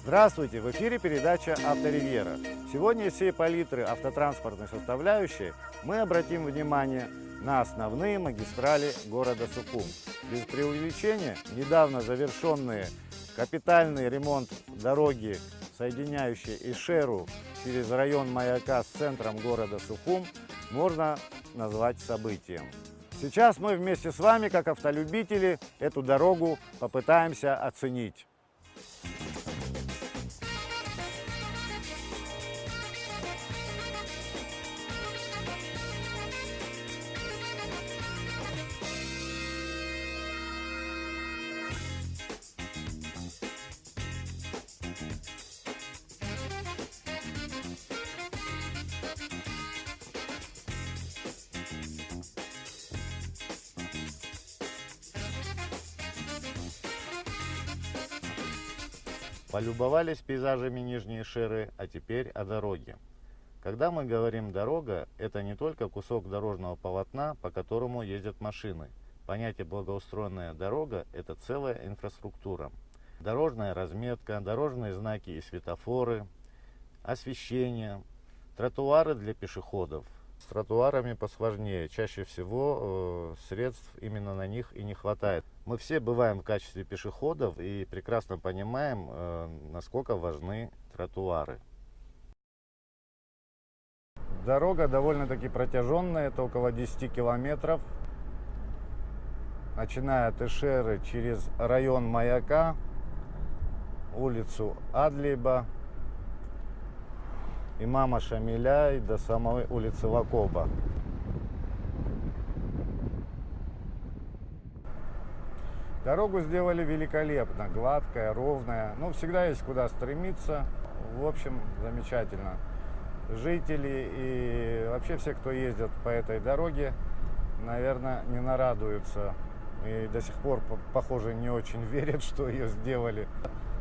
Здравствуйте! В эфире передача «Авторивьера». Сегодня из всей палитры автотранспортной составляющей мы обратим внимание на основные магистрали города Сухум. Без преувеличения, недавно завершенный капитальный ремонт дороги, соединяющей Ишеру через район Маяка с центром города Сухум, можно назвать событием. Сейчас мы вместе с вами, как автолюбители, эту дорогу попытаемся оценить. Полюбовались пейзажами Нижней Ишеры, а теперь о дороге. Когда мы говорим «дорога», это не только кусок дорожного полотна, по которому ездят машины. Понятие «благоустроенная дорога» – это целая инфраструктура. Дорожная разметка, дорожные знаки и светофоры, освещение, тротуары для пешеходов. С тротуарами посложнее. Чаще всего средств именно на них и не хватает. Мы все бываем в качестве пешеходов и прекрасно понимаем, насколько важны тротуары. Дорога довольно-таки протяженная, это около 10 километров. Начиная от Ишеры через район Маяка, улицу Адлиба, Имама Шамиля и до самой улицы Лакоба. Дорогу сделали великолепно, гладкая, ровная. Ну, всегда есть куда стремиться. В общем, замечательно. Жители и вообще все, кто ездит по этой дороге, наверное, не нарадуются. И до сих пор, похоже, не очень верят, что ее сделали.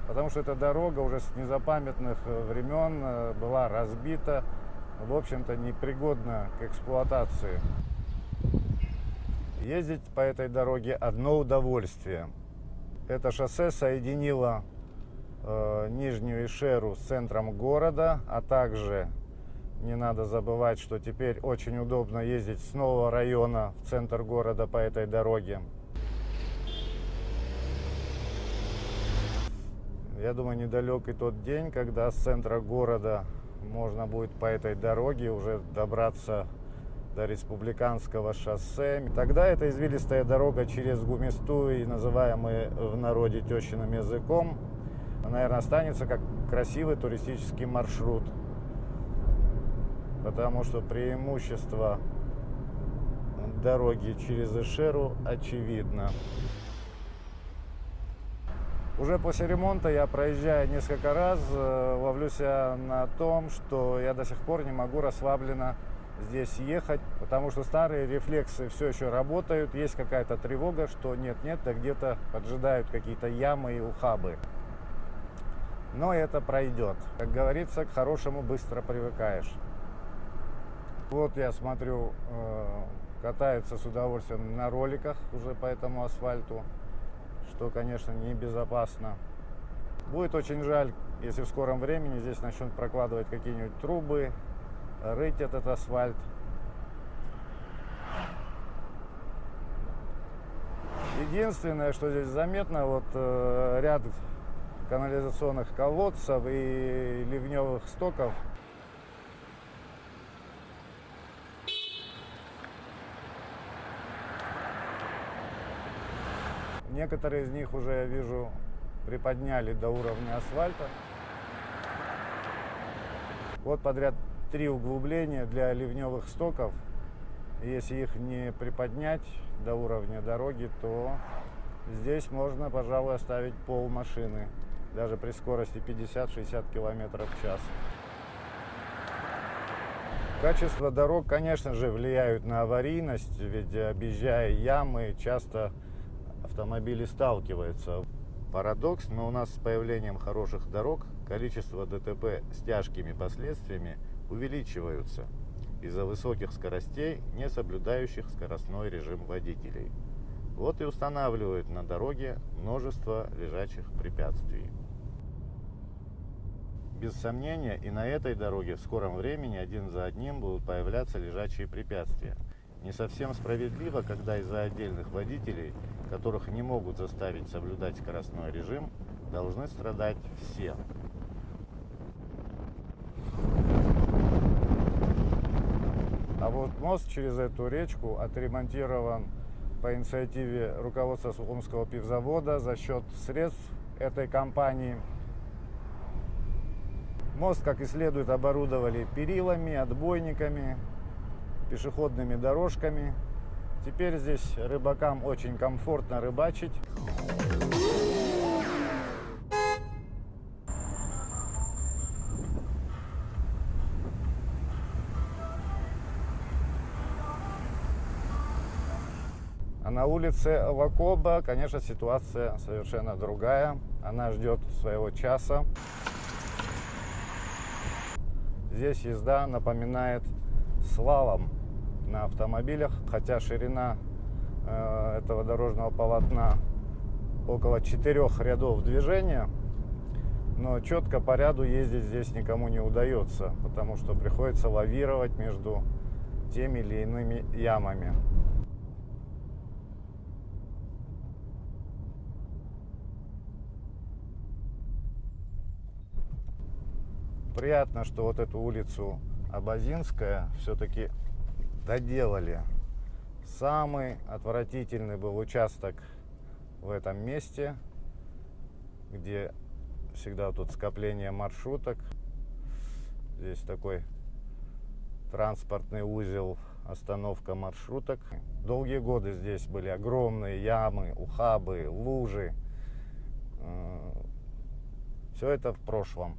Потому что эта дорога уже с незапамятных времен была разбита, в общем-то, непригодна к эксплуатации. Ездить по этой дороге одно удовольствие. Это шоссе соединило Нижнюю Ишеру с центром города, а также не надо забывать, что теперь очень удобно ездить с нового района в центр города по этой дороге. Я думаю, недалек и тот день, когда с центра города можно будет по этой дороге уже добраться до Республиканского шоссе. Тогда эта извилистая дорога через Гумисту, и называемый в народе тещиным языком, наверное, останется как красивый туристический маршрут. Потому что преимущество дороги через Ишеру очевидно. Уже после ремонта я, проезжая несколько раз, ловлю себя на том, что я до сих пор не могу расслабленно здесь ехать, потому что старые рефлексы все еще работают, есть какая-то тревога, что нет-нет, да где-то поджидают какие-то ямы и ухабы. Но это пройдет. Как говорится, к хорошему быстро привыкаешь. Вот я смотрю, катаются с удовольствием на роликах уже по этому асфальту, что, конечно, небезопасно. Будет очень жаль, если в скором времени здесь начнут прокладывать какие-нибудь трубы, рыть этот асфальт. Единственное, что здесь заметно, вот ряд канализационных колодцев и ливневых стоков. Некоторые из них уже, я вижу, приподняли до уровня асфальта. Вот подряд 3 углубления для ливневых стоков. Если их не приподнять до уровня дороги, то здесь можно, пожалуй, оставить пол машины, даже при скорости 50-60 км в час. Качество дорог, конечно же, влияют на аварийность, ведь объезжая ямы, часто автомобили сталкиваются. Парадокс, но у нас с появлением хороших дорог количество ДТП с тяжкими последствиями увеличиваются из-за высоких скоростей, не соблюдающих скоростной режим водителей. Вот и устанавливают на дороге множество лежачих препятствий. Без сомнения, и на этой дороге в скором времени один за одним будут появляться лежачие препятствия. Не совсем справедливо, когда из-за отдельных водителей, которых не могут заставить соблюдать скоростной режим, должны страдать все. А вот мост через эту речку отремонтирован по инициативе руководства Сухумского пивзавода за счет средств этой компании. Мост, как и следует, оборудовали перилами, отбойниками, пешеходными дорожками. Теперь здесь рыбакам очень комфортно рыбачить. А на улице Лакоба, конечно, ситуация совершенно другая. Она ждет своего часа. Здесь езда напоминает слалом на автомобилях, хотя ширина этого дорожного полотна около 4 рядов движения, но четко по ряду ездить здесь никому не удается, потому что приходится лавировать между теми или иными ямами. Приятно, что вот эту улицу Абазинская все-таки доделали. Самый отвратительный был участок в этом месте, где всегда тут скопление маршруток. Здесь такой транспортный узел, остановка маршруток. Долгие годы здесь были огромные ямы, ухабы, лужи. Все это в прошлом.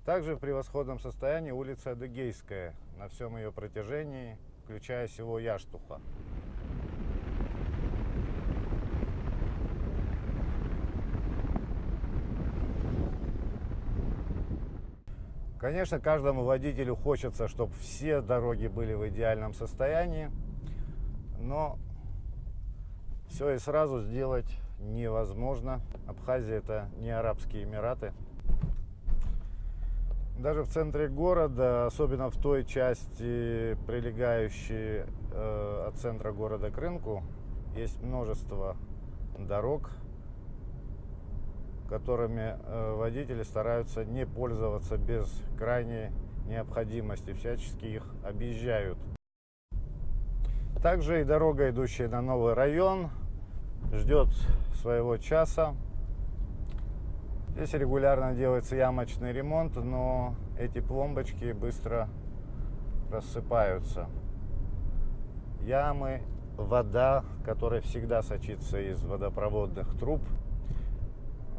Также в превосходном состоянии улица Адыгейская на всем ее протяжении, включая село Яштуха. Конечно, каждому водителю хочется, чтобы все дороги были в идеальном состоянии, но все и сразу сделать невозможно. Абхазия — это не Арабские Эмираты. Даже в центре города, особенно в той части, прилегающей от центра города к рынку, есть множество дорог, которыми водители стараются не пользоваться без крайней необходимости, всячески их объезжают. Также и дорога, идущая на новый район, ждет своего часа. Здесь регулярно делается ямочный ремонт, но эти пломбочки быстро рассыпаются. Ямы, вода, которая всегда сочится из водопроводных труб.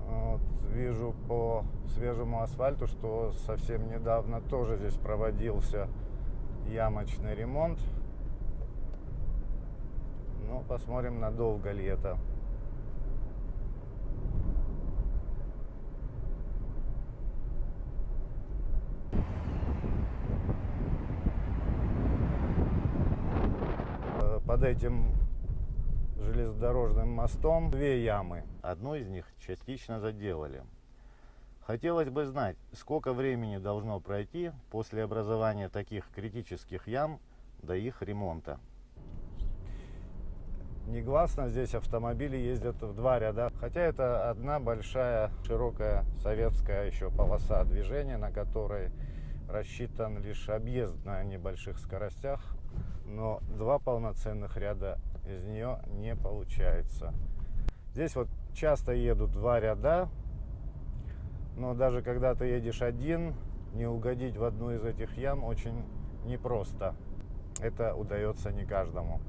Вот, вижу по свежему асфальту, что совсем недавно тоже здесь проводился ямочный ремонт. Ну, посмотрим, надолго ли это. Под этим железнодорожным мостом 2 ямы. Одну из них частично заделали. Хотелось бы знать, сколько времени должно пройти после образования таких критических ям до их ремонта. Негласно здесь автомобили ездят в 2 ряда, хотя это одна большая широкая советская еще полоса движения, на которой рассчитан лишь объезд на небольших скоростях, но 2 полноценных ряда из нее не получается. Здесь вот часто едут 2 ряда, но даже когда ты едешь один, не угодить в одну из этих ям очень непросто. Это удается не каждому.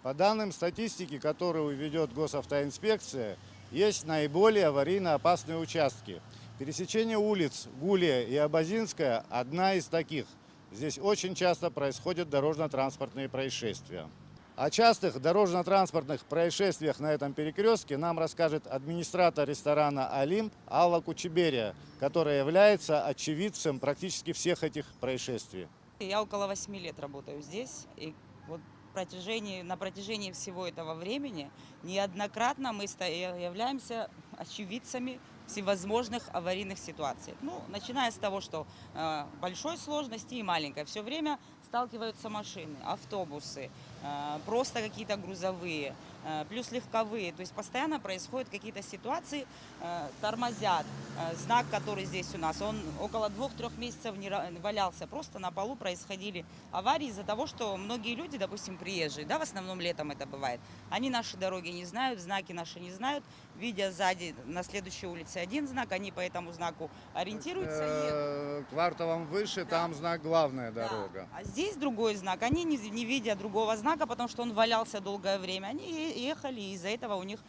По данным статистики, которую ведет госавтоинспекция, есть наиболее аварийно опасные участки. Пересечение улиц Гулия и Абазинская – одна из таких. Здесь очень часто происходят дорожно-транспортные происшествия. О частых дорожно-транспортных происшествиях на этом перекрестке нам расскажет администратор ресторана «Олимп» Алла Кучеберия, которая является очевидцем практически всех этих происшествий. Я около 8 лет работаю здесь. И вот на протяжении всего этого времени неоднократно мы являемся очевидцами всевозможных аварийных ситуаций. Ну, начиная с того, что большой сложности и маленькой. Все время сталкиваются машины, автобусы, просто какие-то грузовые, плюс легковые. То есть постоянно происходят какие-то ситуации, тормозят. Знак, который здесь у нас, он около 2-3 месяцев не валялся. Просто на полу происходили аварии из-за того, что многие люди, допустим, приезжие, да, в основном летом это бывает, они наши дороги не знают, знаки наши не знают, видя сзади на следующей улице один знак, они по этому знаку ориентируются и едут. Кварталом выше, Да. там знак главная дорога. Да. А здесь другой знак. Они, не видя другого знака, потому что он валялся долгое время, они ехали, и из-за этого у них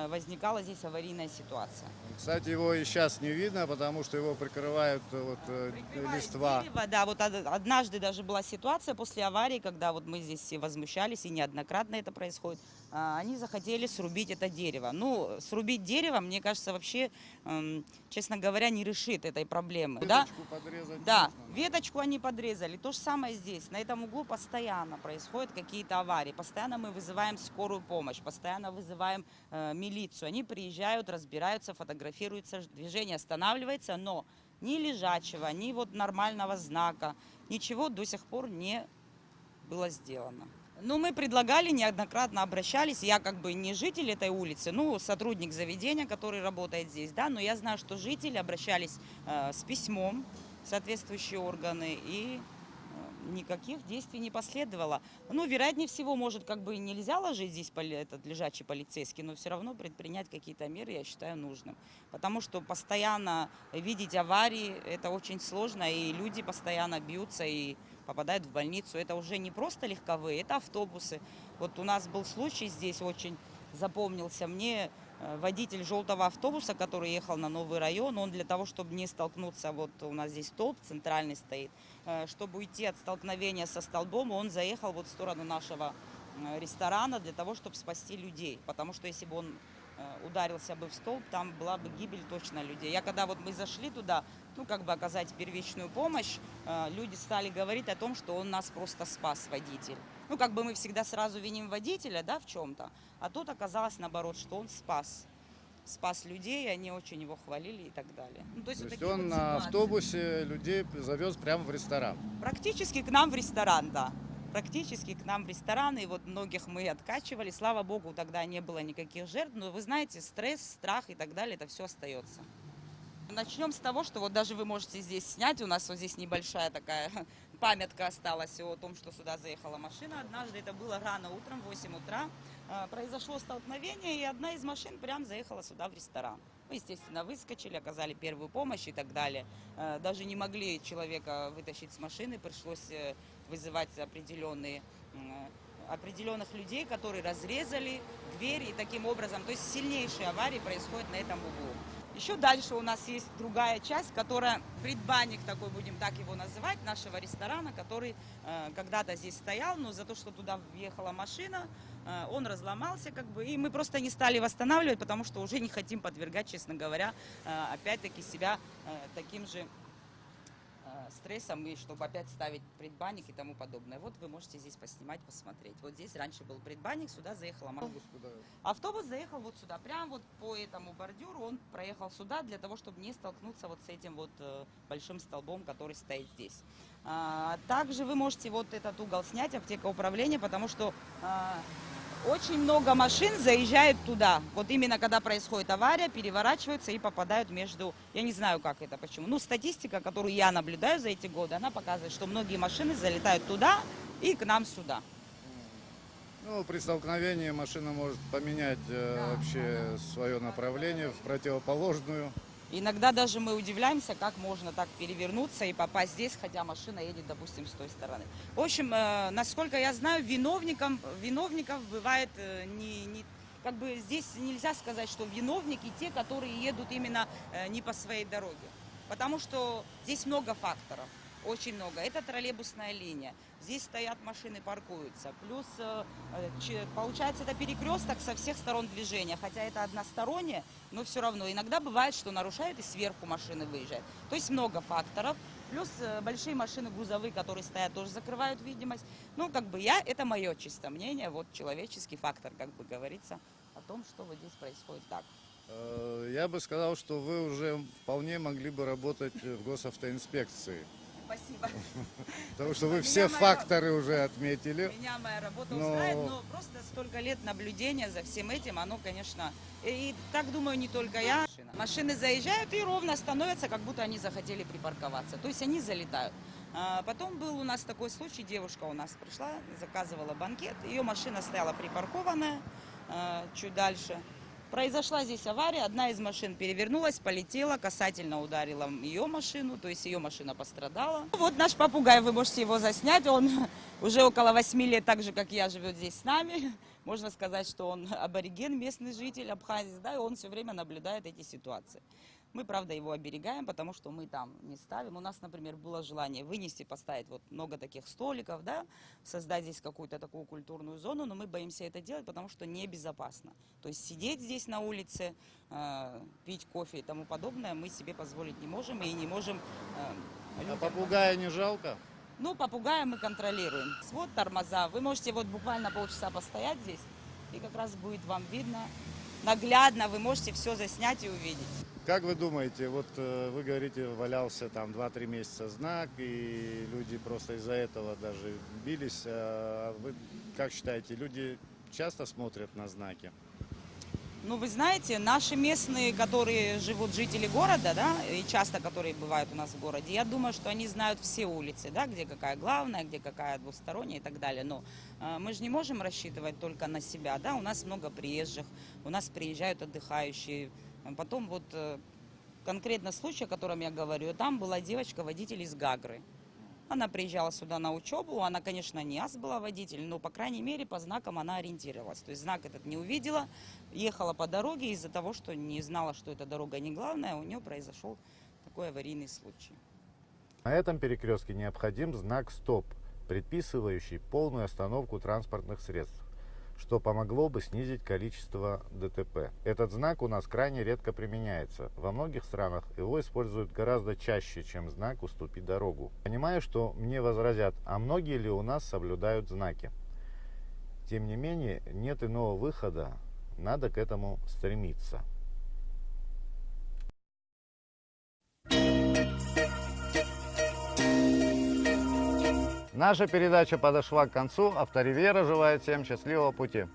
возникала здесь аварийная ситуация. Кстати, его и сейчас не видно, потому что его прикрывают Прикрывает листва. дерево, да, вот однажды даже была ситуация после аварии, когда вот мы здесь все возмущались, и неоднократно это происходит. Они захотели срубить это дерево. Ну, срубить дерево, мне кажется, вообще, честно говоря, не решит этой проблемы. Да? Веточку подрезать Да, можно. веточку они подрезали. То же самое здесь. На этом углу постоянно происходят какие-то аварии. Постоянно мы вызываем скорую помощь, постоянно вызываем милицию. Они приезжают, разбираются, фотографируются, движение останавливается, но ни лежачего, ни вот нормального знака, ничего до сих пор не было сделано. Ну, мы предлагали, неоднократно обращались. Я как бы не житель этой улицы, ну, сотрудник заведения, который работает здесь, да, но я знаю, что жители обращались с письмом в соответствующие органы, и никаких действий не последовало. Ну, вероятнее всего, может, как бы нельзя ложить здесь этот лежачий полицейский, но все равно предпринять какие-то меры я считаю нужным. Потому что постоянно видеть аварии, это очень сложно, и люди постоянно бьются и попадают в больницу. Это уже не просто легковые, это автобусы. Вот у нас был случай здесь, очень запомнился мне, водитель желтого автобуса, который ехал на новый район, он для того, чтобы не столкнуться, вот у нас здесь столб центральный стоит, чтобы уйти от столкновения со столбом, он заехал вот в сторону нашего ресторана для того, чтобы спасти людей. Потому что если бы он ударился бы в столб, там была бы гибель точно людей. Я когда вот мы зашли туда, ну как бы оказать первичную помощь, люди стали говорить о том, что он нас просто спас, водитель. Ну как бы мы всегда сразу виним водителя, да, в чем-то, а тут оказалось наоборот, что он спас людей, они очень его хвалили и так далее. Ну, То вот есть такие он вот на ситуации. автобусе людей завез прямо в ресторан. Практически к нам в ресторан, да. Практически к нам в ресторан, и вот многих мы откачивали. Слава богу, тогда не было никаких жертв, но вы знаете, стресс, страх и так далее, это все остается. Начнем с того, что вот даже вы можете здесь снять, у нас вот здесь небольшая такая памятка осталась о том, что сюда заехала машина. Однажды это было рано утром, в 8 утра, произошло столкновение, и одна из машин прям заехала сюда в ресторан. Мы, естественно, выскочили, оказали первую помощь и так далее. Даже не могли человека вытащить с машины, пришлось вызывать определенных людей, которые разрезали дверь, и таким образом, то есть сильнейшие аварии происходят на этом углу. Еще дальше у нас есть другая часть, которая предбанник такой, будем так его называть, нашего ресторана, который когда-то здесь стоял, но за то, что туда въехала машина, он разломался, как бы, и мы просто не стали восстанавливать, потому что уже не хотим подвергать, честно говоря, опять-таки себя таким же стрессом, и чтобы опять ставить предбанник и тому подобное. Вот вы можете здесь поснимать, посмотреть. Вот здесь раньше был предбанник, сюда заехала машина. Автобус заехал вот сюда, прям вот по этому бордюру он проехал сюда для того, чтобы не столкнуться вот с этим вот большим столбом, который стоит здесь. Также вы можете вот этот угол снять, аптека управления, потому что очень много машин заезжают туда. Вот именно когда происходит авария, переворачиваются и попадают между... Я не знаю, как это, почему. Ну, статистика, которую я наблюдаю за эти годы, она показывает, что многие машины залетают туда и к нам сюда. Ну, при столкновении машина может поменять вообще свое направление в противоположную. Иногда даже мы удивляемся, как можно так перевернуться и попасть здесь, хотя машина едет, допустим, с той стороны. В общем, насколько я знаю, виновников бывает как бы здесь нельзя сказать, что виновники те, которые едут именно не по своей дороге. Потому что здесь много факторов. Очень много. Это троллейбусная линия. Здесь стоят машины, паркуются. Плюс, получается, это перекресток со всех сторон движения. Хотя это одностороннее, но все равно. Иногда бывает, что нарушают и сверху машины выезжают. То есть много факторов. Плюс большие машины грузовые, которые стоят, тоже закрывают видимость. Ну, как бы это мое чисто мнение, вот человеческий фактор, как бы говорится, о том, что вот здесь происходит так. Я бы сказал, что вы уже вполне могли бы работать в госавтоинспекции. Спасибо. Потому что вы все факторы уже отметили. Меня моя работа устраивает, но просто столько лет наблюдения за всем этим, оно, конечно, и так думаю, не только я. Машины заезжают и ровно становятся, как будто они захотели припарковаться. То есть они залетают. Потом был у нас такой случай, девушка у нас пришла, заказывала банкет, ее машина стояла припаркованная чуть дальше. Произошла здесь авария, одна из машин перевернулась, полетела, касательно ударила ее машину, то есть ее машина пострадала. Вот наш попугай, вы можете его заснять, он уже около 8 лет, так же, как я, живет здесь с нами. Можно сказать, что он абориген, местный житель Абхазии, да, и он все время наблюдает эти ситуации. Мы, правда, его оберегаем, потому что мы там не ставим. У нас, например, было желание вынести, поставить вот много таких столиков, да, создать здесь какую-то такую культурную зону, но мы боимся это делать, потому что небезопасно. То есть сидеть здесь на улице, пить кофе и тому подобное мы себе позволить не можем и не можем. А попугая не жалко? Ну, попугая мы контролируем. Вот тормоза. Вы можете вот буквально полчаса постоять здесь, и как раз будет вам видно, наглядно, вы можете все заснять и увидеть. Как вы думаете, вот вы говорите, валялся там 2-3 месяца знак, и люди просто из-за этого даже бились. А вы как считаете, люди часто смотрят на знаки? Ну, вы знаете, наши местные, которые живут, жители города, да, и часто которые бывают у нас в городе, я думаю, что они знают все улицы, да, где какая главная, где какая двусторонняя и так далее. Но мы же не можем рассчитывать только на себя, да, у нас много приезжих, у нас приезжают отдыхающие. Потом вот конкретно случай, о котором я говорю, там была девочка, водитель из Гагры. Она приезжала сюда на учебу, она, конечно, не АС была водитель, но, по крайней мере, по знакам она ориентировалась. То есть знак этот не увидела, ехала по дороге, из-за того, что не знала, что эта дорога не главная, у нее произошел такой аварийный случай. На этом перекрестке необходим знак «Стоп», предписывающий полную остановку транспортных средств, что помогло бы снизить количество ДТП. Этот знак у нас крайне редко применяется. Во многих странах его используют гораздо чаще, чем знак «Уступи дорогу». Понимаю, что мне возразят, а многие ли у нас соблюдают знаки? Тем не менее, нет иного выхода, надо к этому стремиться. Наша передача подошла к концу. Авторивьера желает всем счастливого пути.